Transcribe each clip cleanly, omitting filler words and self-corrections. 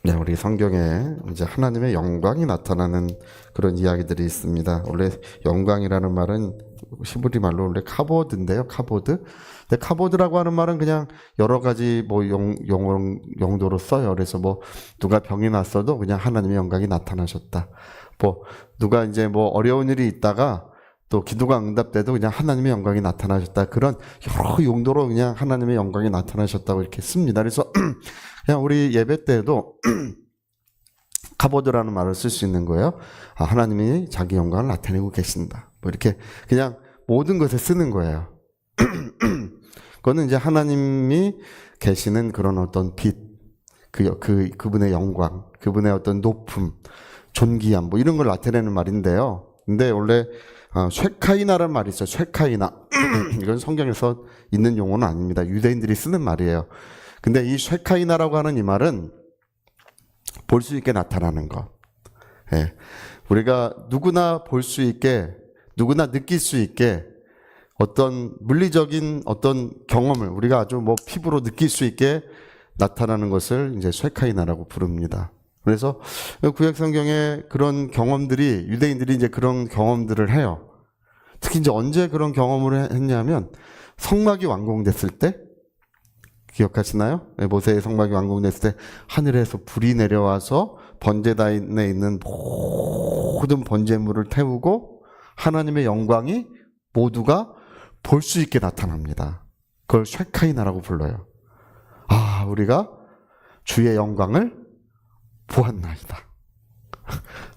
네, 우리 성경에 이제 하나님의 영광이 나타나는 그런 이야기들이 있습니다. 원래 영광이라는 말은 히브리 말로 원래 카보드인데요, 카보드. 근데 카보드라고 하는 말은 그냥 여러 가지 뭐 용도로 써요. 그래서 뭐 누가 병이 났어도 그냥 하나님의 영광이 나타나셨다. 뭐 누가 이제 뭐 어려운 일이 있다가 또 기도가 응답돼도 그냥 하나님의 영광이 나타나셨다. 그런 여러 용도로 그냥 하나님의 영광이 나타나셨다고 이렇게 씁니다. 그래서 그냥 우리 예배 때도 카보드라는 말을 쓸 수 있는 거예요. 아, 하나님이 자기 영광을 나타내고 계신다. 뭐 이렇게 그냥 모든 것에 쓰는 거예요. 그거는 이제 하나님이 계시는 그런 어떤 빛, 그분의 영광, 그분의 어떤 높음, 존귀함, 뭐 이런 걸 나타내는 말인데요. 근데 원래 쉐카이나라는 말이 있어요. 쉐카이나. 이건 성경에서 있는 용어는 아닙니다. 유대인들이 쓰는 말이에요. 근데 이 쉐카이나라고 하는 이 말은 볼 수 있게 나타나는 것. 예. 우리가 누구나 볼 수 있게, 누구나 느낄 수 있게 어떤 물리적인 어떤 경험을 우리가 아주 뭐 피부로 느낄 수 있게 나타나는 것을 이제 쉐카이나라고 부릅니다. 그래서 구약 성경에 그런 경험들이 유대인들이 이제 그런 경험들을 해요. 특히 이제 언제 그런 경험을 했냐면 성막이 완공됐을 때, 기억하시나요? 모세의 성막이 완공됐을 때 하늘에서 불이 내려와서 번제단에 있는 모든 번제물을 태우고 하나님의 영광이 모두가 볼 수 있게 나타납니다. 그걸 쉐카이나라고 불러요. 아, 우리가 주의 영광을 보았나이다.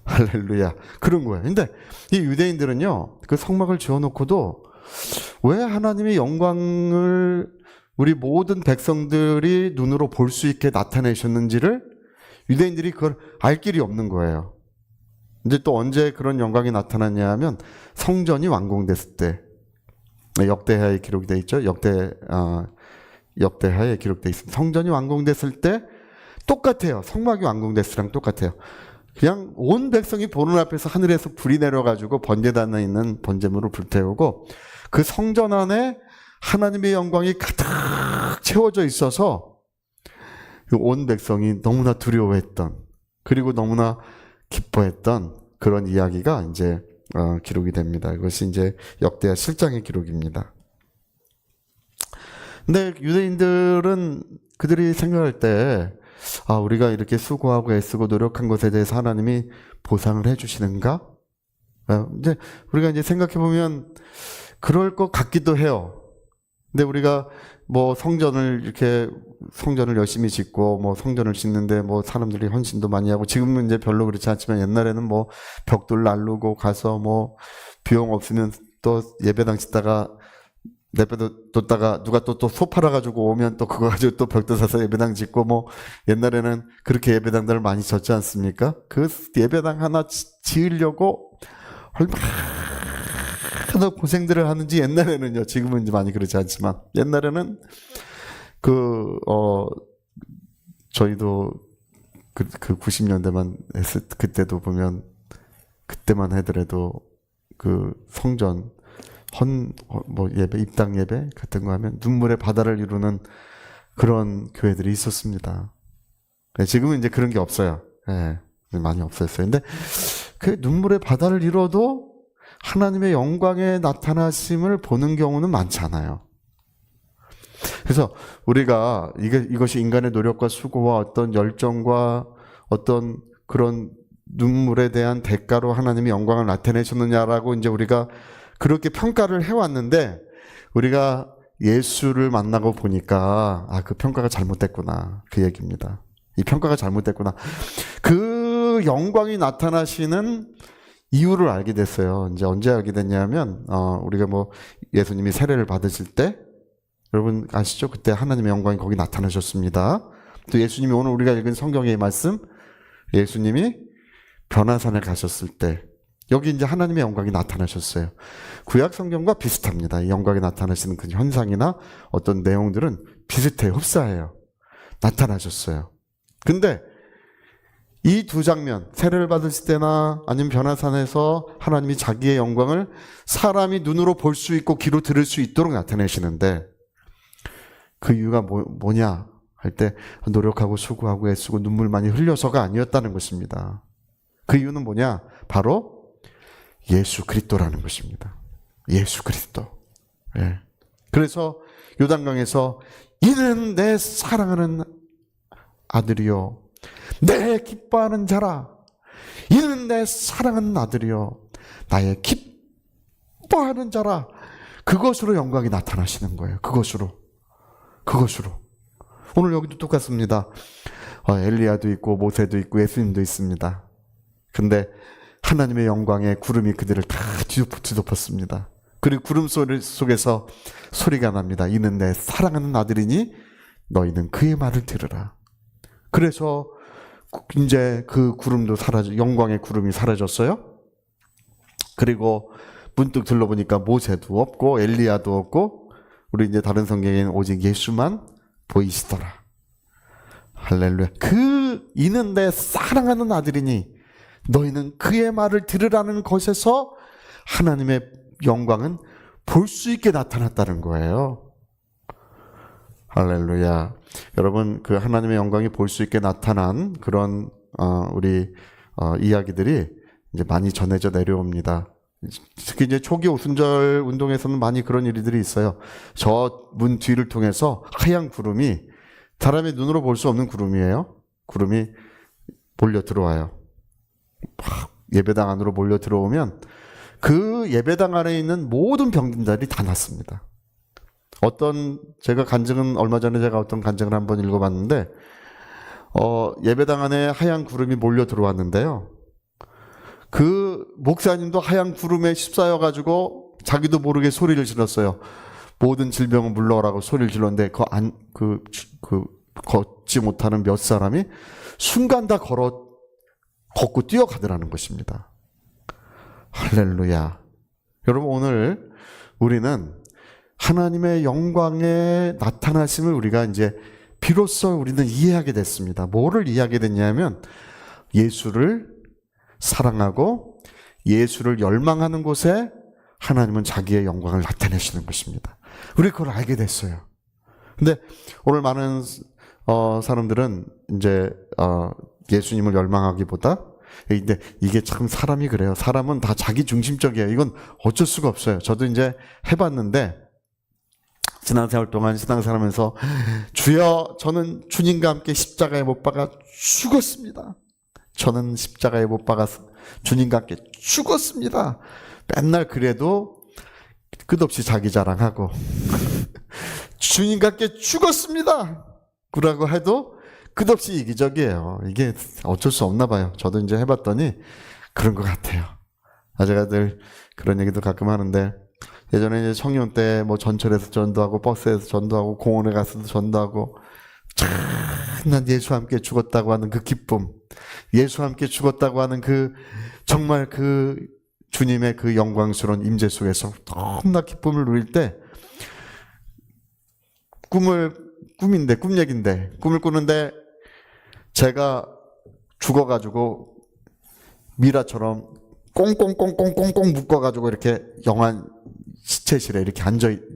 할렐루야. 그런 거예요. 근데 이 유대인들은요, 그 성막을 지어놓고도 왜 하나님의 영광을 우리 모든 백성들이 눈으로 볼 수 있게 나타내셨는지를 유대인들이 그걸 알 길이 없는 거예요. 이제 또 언제 그런 영광이 나타났냐 하면 성전이 완공됐을 때, 역대하에 기록이 되어 있죠. 역대하에 기록되어 있습니다. 성전이 완공됐을 때 똑같아요. 성막이 완공됐을 때랑 똑같아요. 그냥 온 백성이 보는 앞에서 하늘에서 불이 내려가지고 번제단에 있는 번제물을 불태우고 그 성전 안에 하나님의 영광이 가득 채워져 있어서 온 백성이 너무나 두려워했던, 그리고 너무나 기뻐했던 그런 이야기가 이제 기록이 됩니다. 이것이 이제 역대하 7장의 기록입니다. 근데 유대인들은 그들이 생각할 때, 아, 우리가 이렇게 수고하고 애쓰고 노력한 것에 대해서 하나님이 보상을 해주시는가? 이제 우리가 이제 생각해 보면 그럴 것 같기도 해요. 근데 우리가 뭐 성전을 열심히 짓고 뭐 성전을 짓는데 뭐 사람들이 헌신도 많이 하고, 지금은 이제 별로 그렇지 않지만 옛날에는 뭐 벽돌 날르고 가서 뭐 비용 없으면 또 예배당 짓다가 내버려뒀다가 누가 또 소 팔아가지고 오면 또 그거 가지고 또 벽돌 사서 예배당 짓고, 뭐 옛날에는 그렇게 예배당들을 많이 졌지 않습니까? 그 예배당 하나 지으려고 얼마나 고생들을 하는지, 옛날에는요, 지금은 이제 많이 그렇지 않지만 옛날에는 저희도 그 90년대만 했을 그때도 보면, 그때만 하더라도 그 성전 뭐 예배, 입당 예배 같은 거 하면 눈물의 바다를 이루는 그런 교회들이 있었습니다. 지금은 이제 그런 게 없어요. 네, 많이 없었어요. 근데 그 눈물의 바다를 이뤄도 하나님의 영광의 나타나심을 보는 경우는 많지 않아요. 그래서 우리가 이것이 인간의 노력과 수고와 어떤 열정과 어떤 그런 눈물에 대한 대가로 하나님이 영광을 나타내셨느냐라고 이제 우리가 그렇게 평가를 해왔는데, 우리가 예수를 만나고 보니까 그 평가가 잘못됐구나, 그 얘기입니다. 이 평가가 잘못됐구나. 그 영광이 나타나시는 이유를 알게 됐어요. 이제 언제 알게 됐냐면 우리가 뭐 예수님이 세례를 받으실 때, 여러분 아시죠? 그때 하나님의 영광이 거기 나타나셨습니다. 또 예수님이 오늘 우리가 읽은 성경의 말씀, 예수님이 변화산에 가셨을 때 여기 이제 하나님의 영광이 나타나셨어요. 구약 성경과 비슷합니다. 이 영광이 나타나시는 그 현상이나 어떤 내용들은 비슷해요. 흡사해요. 나타나셨어요. 근데 이 두 장면, 세례를 받으실 때나 아니면 변화산에서 하나님이 자기의 영광을 사람이 눈으로 볼 수 있고 귀로 들을 수 있도록 나타내시는데, 그 이유가 뭐냐 할 때 노력하고 수고하고 애쓰고 눈물 많이 흘려서가 아니었다는 것입니다. 그 이유는 뭐냐? 바로 예수 그리스도라는 것입니다. 예수 그리스도. 예. 그래서 요단강에서 이는 내 사랑하는 아들이요 내 기뻐하는 자라. 이는 내 사랑하는 아들이요 나의 기뻐하는 자라. 그것으로 영광이 나타나시는 거예요. 그것으로. 오늘 여기도 똑같습니다. 엘리야도 있고 모세도 있고 예수님도 있습니다. 근데 하나님의 영광에 구름이 그들을 다 뒤덮었습니다. 그리고 구름 속에서 소리가 납니다. 이는 내 사랑하는 아들이니 너희는 그의 말을 들으라. 그래서 이제 그 구름도 영광의 구름이 사라졌어요. 그리고 문득 들러보니까 모세도 없고 엘리야도 없고 우리 이제 다른 성경에는 오직 예수만 보이시더라. 할렐루야. 이는 내 사랑하는 아들이니 너희는 그의 말을 들으라는 것에서 하나님의 영광은 볼 수 있게 나타났다는 거예요. 할렐루야. 여러분, 그 하나님의 영광이 볼 수 있게 나타난 그런 우리 이야기들이 이제 많이 전해져 내려옵니다. 특히 이제 초기 오순절 운동에서는 많이 그런 일들이 있어요. 저 문 뒤를 통해서 하얀 구름이 사람의 눈으로 볼 수 없는 구름이에요. 구름이 몰려 들어와요. 예배당 안으로 몰려 들어오면 그 예배당 안에 있는 모든 병든자들이 다 났습니다. 제가 간증은 얼마 전에 제가 어떤 간증을 한번 읽어봤는데 예배당 안에 하얀 구름이 몰려 들어왔는데요. 그 목사님도 하얀 구름에 휩싸여가지고 자기도 모르게 소리를 질렀어요. 모든 질병은 물러가라고 소리를 질렀는데 걷지 못하는 몇 사람이 순간 다 걷고 뛰어가더라는 것입니다. 할렐루야. 여러분, 오늘 우리는 하나님의 영광의 나타나심을 우리가 이제 비로소 우리는 이해하게 됐습니다. 뭐를 이해하게 됐냐면 예수를 사랑하고 예수를 열망하는 곳에 하나님은 자기의 영광을 나타내시는 것입니다. 우리 그걸 알게 됐어요. 근데 오늘 많은 사람들은 이제 예수님을 열망하기보다 근데 이게 참 사람이 그래요. 사람은 다 자기 중심적이에요. 이건 어쩔 수가 없어요. 저도 이제 해봤는데 신앙생활 동안 신앙생활하면서 주여 저는 주님과 함께 십자가에 못 박아 죽었습니다. 저는 십자가에 못 박아서 주님과 함께 죽었습니다. 맨날 그래도 끝없이 자기 자랑하고 주님과 함께 죽었습니다. 그러고 해도 끝없이 이기적이에요. 이게 어쩔 수 없나 봐요. 저도 이제 해봤더니 그런 것 같아요. 제가 늘 그런 얘기도 가끔 하는데 예전에 이제 청년 때 뭐 전철에서 전도하고 버스에서 전도하고 공원에 가서도 전도하고 난 예수와 함께 죽었다고 하는 그 기쁨, 예수와 함께 죽었다고 하는 그 정말 그 주님의 그 영광스러운 임재 속에서 너무나 기쁨을 누릴 때 꿈 얘긴데 꿈을 꾸는데 제가 죽어가지고 미라처럼 꽁꽁꽁꽁꽁꽁 묶어가지고 이렇게 영안 시체실에 이렇게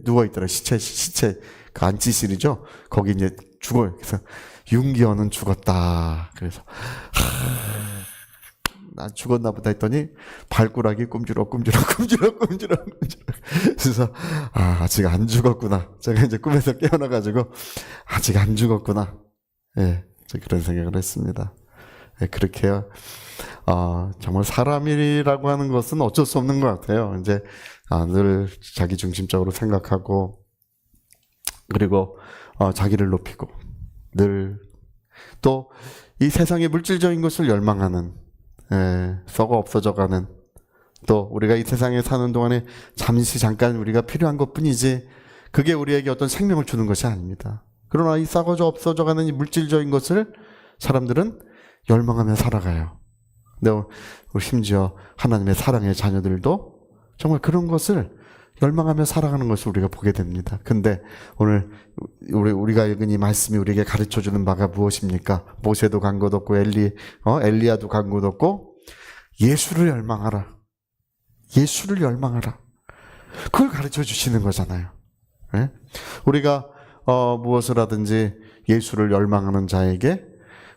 누워있더라. 시체 그 안치실이죠. 거기 이제 죽어요. 그래서 윤기현은 죽었다. 그래서 난 죽었나 보다 했더니 발가락이 꿈주럭. 그래서 아직 안 죽었구나. 제가 이제 꿈에서 깨어나가지고 아직 안 죽었구나. 예, 그런 생각을 했습니다. 예, 그렇게요. 정말 사람이라고 하는 것은 어쩔 수 없는 것 같아요. 이제 늘 자기 중심적으로 생각하고 그리고 자기를 높이고 늘 또 이 세상의 물질적인 것을 열망하는 썩어 없어져가는 또 우리가 이 세상에 사는 동안에 잠깐 우리가 필요한 것뿐이지 그게 우리에게 어떤 생명을 주는 것이 아닙니다. 그러나 이 썩어져 없어져가는 이 물질적인 것을 사람들은 열망하며 살아가요. 근데 심지어 하나님의 사랑의 자녀들도 정말 그런 것을 열망하며 살아가는 것을 우리가 보게 됩니다. 근데 오늘 우리가 읽은 이 말씀이 우리에게 가르쳐주는 바가 무엇입니까? 모세도 간 것 없고 엘리야도 간 것 없고 예수를 열망하라. 예수를 열망하라. 그걸 가르쳐 주시는 거잖아요. 네? 우리가 무엇을 하든지 예수를 열망하는 자에게.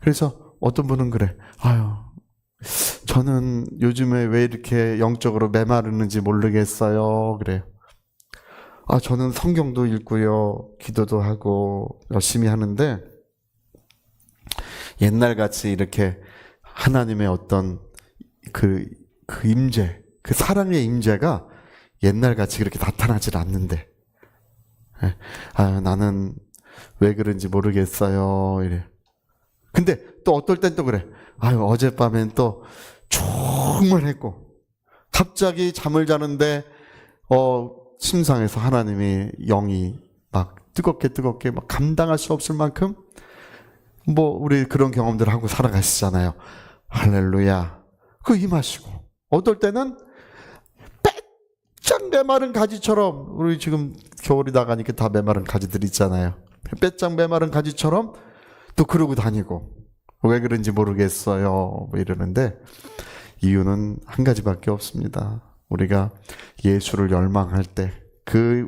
그래서 어떤 분은 그래. 아유, 저는 요즘에 왜 이렇게 영적으로 메마르는지 모르겠어요. 그래요. 아, 저는 성경도 읽고요. 기도도 하고 열심히 하는데 옛날같이 이렇게 하나님의 어떤 그 임재, 그 사랑의 임재가 옛날같이 그렇게 나타나질 않는데, 아, 나는 왜 그런지 모르겠어요. 이래. 근데 또 어떨 땐 또 그래. 아유, 어젯밤엔 또 충만했고, 갑자기 잠을 자는데, 침상에서 하나님의 영이 막 뜨겁게 막 감당할 수 없을 만큼, 우리 그런 경험들을 하고 살아가시잖아요. 할렐루야. 그 임하시고. 어떨 때는 빼짝 메마른 가지처럼, 우리 지금 겨울이 나가니까 다 메마른 가지들 있잖아요. 빼짝 메마른 가지처럼 또 그러고 다니고, 왜 그런지 모르겠어요. 이러는데, 이유는 한 가지밖에 없습니다. 우리가 예수를 열망할 때,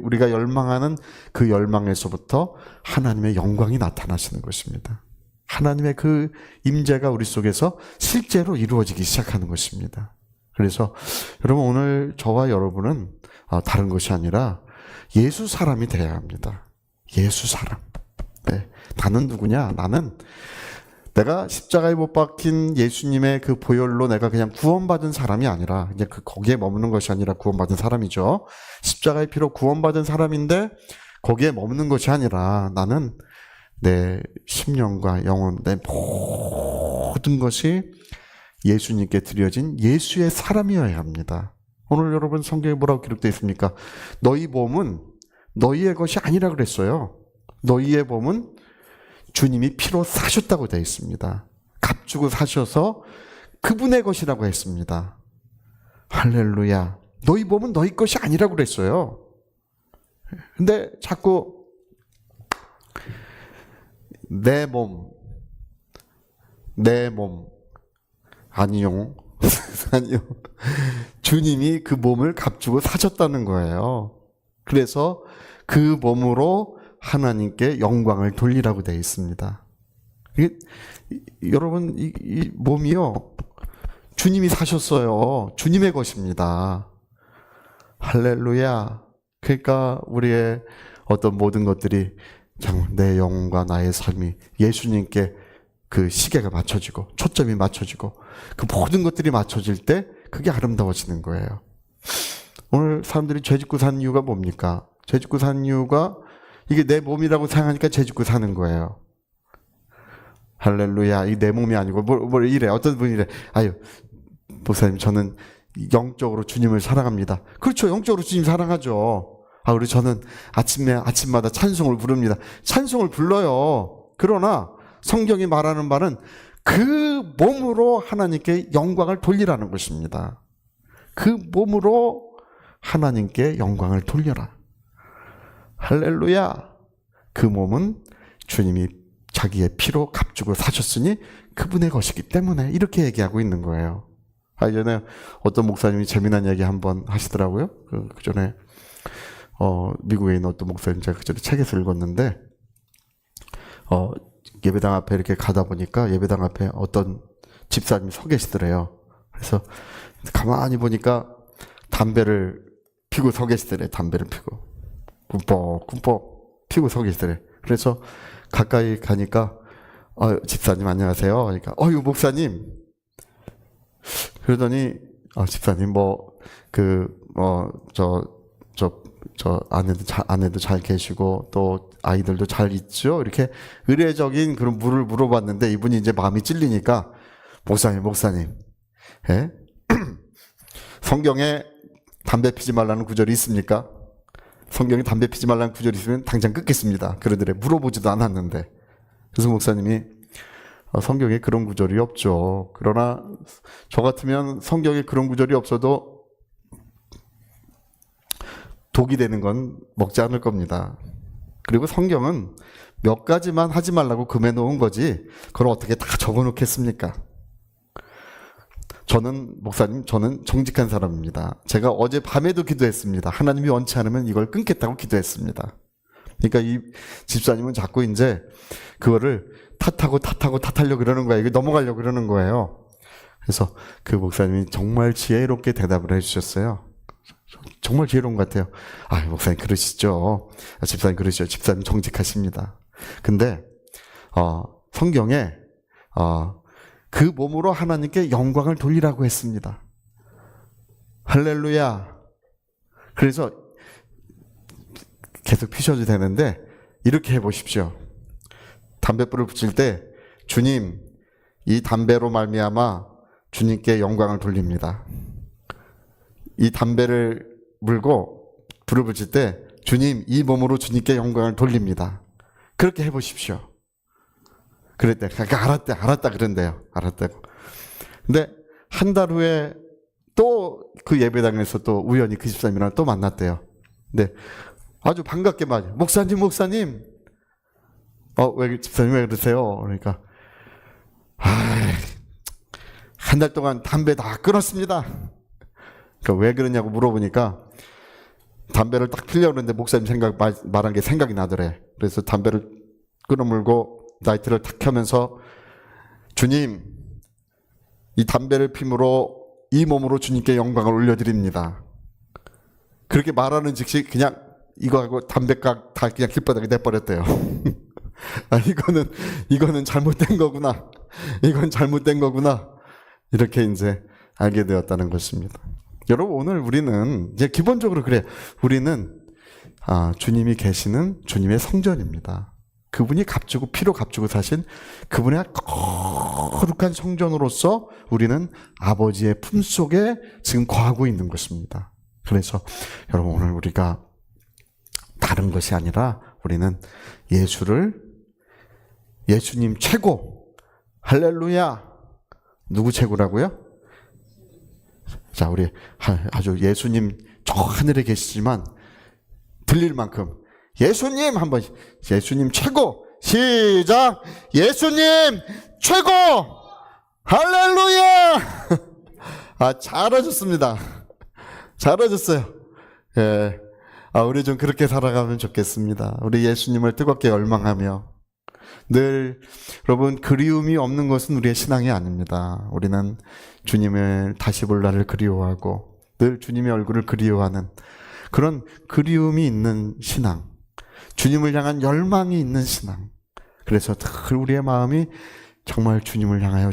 우리가 열망하는 그 열망에서부터 하나님의 영광이 나타나시는 것입니다. 하나님의 그 임재가 우리 속에서 실제로 이루어지기 시작하는 것입니다. 그래서 여러분, 오늘 저와 여러분은 다른 것이 아니라 예수 사람이 되어야 합니다. 예수 사람. 네. 나는 누구냐? 나는 내가 십자가에 못 박힌 예수님의 그 보혈로 내가 그냥 구원받은 사람이 아니라, 그냥 거기에 머무는 것이 아니라 구원받은 사람이죠. 십자가의 피로 구원받은 사람인데 거기에 머무는 것이 아니라 나는 내 심령과 영혼, 내 모든 것이 예수님께 드려진 예수의 사람이어야 합니다. 오늘 여러분 성경에 뭐라고 기록되어 있습니까? 너희 몸은 너희의 것이 아니라 그랬어요. 너희의 몸은 주님이 피로 사셨다고 되어 있습니다. 값주고 사셔서 그분의 것이라고 했습니다. 할렐루야. 너희 몸은 너희 것이 아니라고 그랬어요. 근데 자꾸 내 몸, 아니요. 아니요. 주님이 그 몸을 값주고 사셨다는 거예요. 그래서 그 몸으로 하나님께 영광을 돌리라고 되어 있습니다. 여러분, 이 몸이요, 주님이 사셨어요. 주님의 것입니다. 할렐루야. 그러니까 우리의 어떤 모든 것들이 참 내 영혼과 나의 삶이 예수님께 그 시계가 맞춰지고 초점이 맞춰지고 그 모든 것들이 맞춰질 때 그게 아름다워지는 거예요. 오늘 사람들이 죄 짓고 사는 이유가 뭡니까? 죄 짓고 사는 이유가 이게 내 몸이라고 생각하니까 죄 짓고 사는 거예요. 할렐루야. 이게 내 몸이 아니고 뭘 이래. 어떤 분이 이래. 아유, 목사님, 저는 영적으로 주님을 사랑합니다. 그렇죠. 영적으로 주님 사랑하죠. 우리 저는 아침마다 찬송을 부릅니다. 찬송을 불러요. 그러나 성경이 말하는 바는 그 몸으로 하나님께 영광을 돌리라는 것입니다. 그 몸으로 하나님께 영광을 돌려라. 할렐루야. 그 몸은 주님이 자기의 피로 값주고 사셨으니 그분의 것이기 때문에 이렇게 얘기하고 있는 거예요. 예전에 어떤 목사님이 재미난 얘기 한번 하시더라고요. 그 전에 미국에 있는 어떤 목사님, 제가 그 전에 책에서 읽었는데, 예배당 앞에 이렇게 가다 보니까 예배당 앞에 어떤 집사님이 서 계시더래요. 그래서 가만히 보니까 담배를 피고 서 계시더래. 담배를 피고 꿈뻑 피고 서 계시더래. 그래서 가까이 가니까 집사님 안녕하세요. 그러니까 목사님. 그러더니 집사님 아내도 잘 계시고 또 아이들도 잘 있죠. 이렇게 의례적인 그런 물을 물어봤는데 이분이 이제 마음이 찔리니까 목사님, 예? 성경에 담배 피지 말라는 구절이 있습니까? 성경에 담배 피지 말라는 구절이 있으면 당장 끊겠습니다. 그러더래. 물어보지도 않았는데. 그래서 목사님이 성경에 그런 구절이 없죠. 그러나 저 같으면 성경에 그런 구절이 없어도 독이 되는 건 먹지 않을 겁니다. 그리고 성경은 몇 가지만 하지 말라고 금해 놓은 거지 그걸 어떻게 다 적어 놓겠습니까? 목사님, 저는 정직한 사람입니다. 제가 어제 밤에도 기도했습니다. 하나님이 원치 않으면 이걸 끊겠다고 기도했습니다. 그러니까 이 집사님은 자꾸 이제 그거를 탓하려고 그러는 거예요. 이게 넘어가려고 그러는 거예요. 그래서 그 목사님이 정말 지혜롭게 대답을 해주셨어요. 정말 지혜로운 것 같아요. 아, 목사님 그러시죠. 집사님 그러시죠. 집사님 정직하십니다. 근데 성경에 그 몸으로 하나님께 영광을 돌리라고 했습니다. 할렐루야. 그래서 계속 피셔도 되는데 이렇게 해보십시오. 담뱃불을 붙일 때 주님, 이 담배로 말미암아 주님께 영광을 돌립니다. 이 담배를 물고 불을 붙일 때 주님, 이 몸으로 주님께 영광을 돌립니다. 그렇게 해보십시오. 그랬대. 그러니까 알았다 그런대요. 알았다고. 근데 한 달 후에 또 그 예배당에서 또 우연히 그 집사님이랑 또 만났대요. 근데 아주 반갑게 말해. 목사님. 왜 집사님 왜 그러세요? 그러니까 한 달 동안 담배 다 끊었습니다. 그러니까 왜 그러냐고 물어보니까 담배를 딱 피려고 그러는데 목사님 말한 게 생각이 나더래. 그래서 담배를 끊어물고 라이트를 탁 켜면서 주님, 이 담배를 피므로 이 몸으로 주님께 영광을 올려드립니다. 그렇게 말하는 즉시 그냥 이거하고 담배각 다 그냥 길바닥에 내버렸대요. 이거는 잘못된 거구나. 이건 잘못된 거구나. 이렇게 이제 알게 되었다는 것입니다. 여러분, 오늘 우리는 이제 기본적으로 그래요. 우리는 주님이 계시는 주님의 성전입니다. 그분이 값주고 피로 값주고 사신 그분의 거룩한 성전으로서 우리는 아버지의 품속에 지금 거하고 있는 것입니다. 그래서 여러분, 오늘 우리가 다른 것이 아니라 우리는 예수님 최고. 할렐루야. 누구 최고라고요? 자, 우리 아주 예수님 저 하늘에 계시지만 들릴 만큼 예수님 한번, 예수님 최고. 시작. 예수님 최고. 할렐루야. 잘하셨습니다. 잘하셨어요. 예. 우리 좀 그렇게 살아가면 좋겠습니다. 우리 예수님을 뜨겁게 열망하며 늘, 여러분, 그리움이 없는 것은 우리의 신앙이 아닙니다. 우리는 주님을 다시 볼 날을 그리워하고 늘 주님의 얼굴을 그리워하는 그런 그리움이 있는 신앙, 주님을 향한 열망이 있는 신앙. 그래서 늘 우리의 마음이 정말 주님을 향하여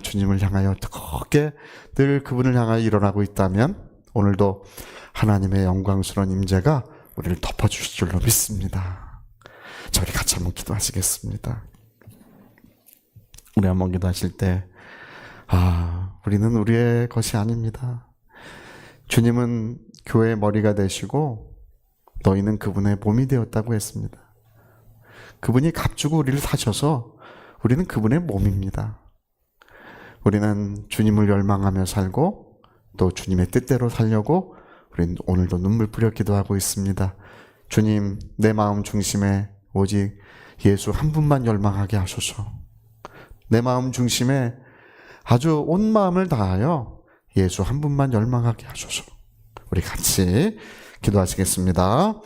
뜨겁게 늘 그분을 향하여 일어나고 있다면 오늘도 하나님의 영광스러운 임재가 우리를 덮어주실 줄로 믿습니다. 자, 우리 같이 한번 기도하시겠습니다. 우리 한번 기도하실 때 우리는 우리의 것이 아닙니다. 주님은 교회의 머리가 되시고 너희는 그분의 몸이 되었다고 했습니다. 그분이 값주고 우리를 사셔서 우리는 그분의 몸입니다. 우리는 주님을 열망하며 살고 또 주님의 뜻대로 살려고 우리는 오늘도 눈물 뿌려 기도하고 있습니다. 주님, 내 마음 중심에 오직 예수 한 분만 열망하게 하소서. 내 마음 중심에 아주 온 마음을 다하여 예수 한 분만 열망하게 하소서. 우리 같이 기도하시겠습니다.